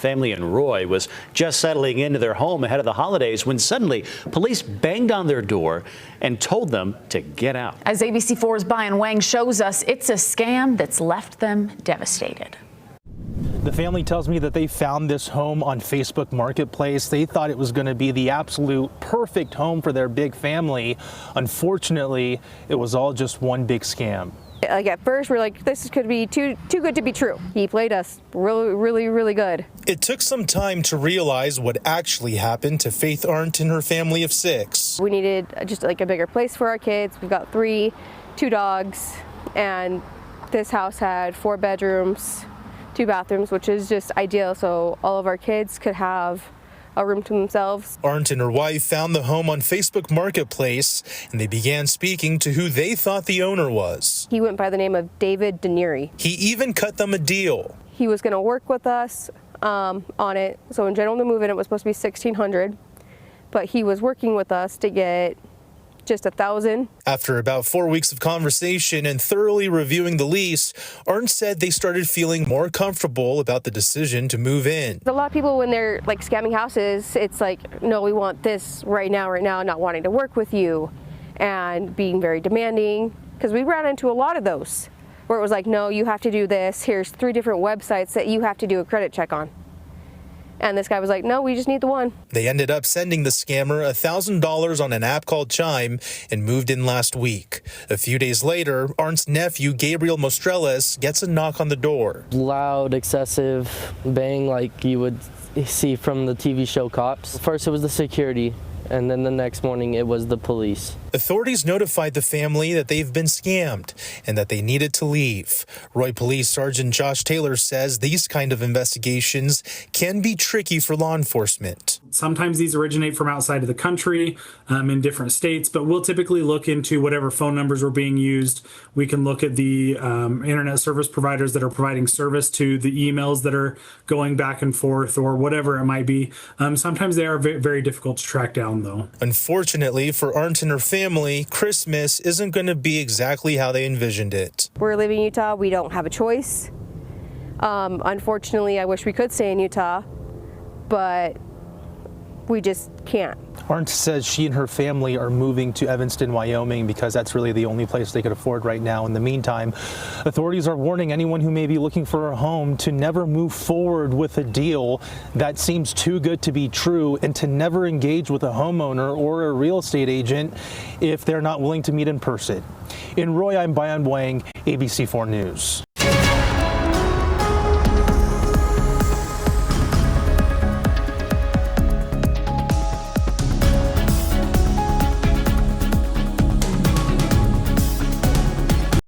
Family in Roy was just settling into their home ahead of the holidays when suddenly police banged on their door and told them to get out. As ABC4's Brian Wang shows us, it's a scam that's left them devastated. The family tells me that they found this home on Facebook Marketplace. They thought it was going to be the absolute perfect home for their big family. Unfortunately, it was all just one big scam. Like at first, we're like, this could be too good to be true. He played us really good. It took some time to realize what actually happened to Faith Arndt and her family of 6. We needed just like a bigger place for our kids. We've got 2 dogs, and this house had 4 bedrooms, 2 bathrooms, which is just ideal. So all of our kids could have a room to themselves. Arndt and her wife found the home on Facebook Marketplace, and they began speaking to who they thought the owner was. He went by the name of David Denieri. He even cut them a deal. He was going to work with us on it. So in general, to move in, it was supposed to be $1,600, but he was working with us to get just $1,000. After about 4 weeks of conversation and thoroughly reviewing the lease, Arndt said they started feeling more comfortable about the decision to move in. A lot of people, when they're like scamming houses, it's like, no, we want this right now, not wanting to work with you and being very demanding, because we ran into a lot of those where it was like, no, you have to do this. Here's 3 different websites that you have to do a credit check on. And this guy was like, no, we just need the one. They ended up sending the scammer $1,000 on an app called Chime and moved in last week. A few days later, Arndt's nephew, Gabriel Mostreles, gets a knock on the door. Loud, excessive bang like you would see from the TV show Cops. First it was the security, and then the next morning it was the police. Authorities notified the family that they've been scammed and that they needed to leave. Roy Police Sergeant Josh Taylor says these kind of investigations can be tricky for law enforcement. Sometimes these originate from outside of the country in different states, but we'll typically look into whatever phone numbers were being used. We can look at the internet service providers that are providing service to the emails that are going back and forth or whatever it might be. Sometimes they are very difficult to track down, though. Unfortunately for Arndt and her family, Christmas isn't going to be exactly how they envisioned it. We're living in Utah. We don't have a choice. Unfortunately, I wish we could stay in Utah, but we just can't. Arndt says she and her family are moving to Evanston, Wyoming, because that's really the only place they could afford right now. In the meantime, authorities are warning anyone who may be looking for a home to never move forward with a deal that seems too good to be true, and to never engage with a homeowner or a real estate agent if they're not willing to meet in person. In Roy, I'm Brian Wang, ABC4 News.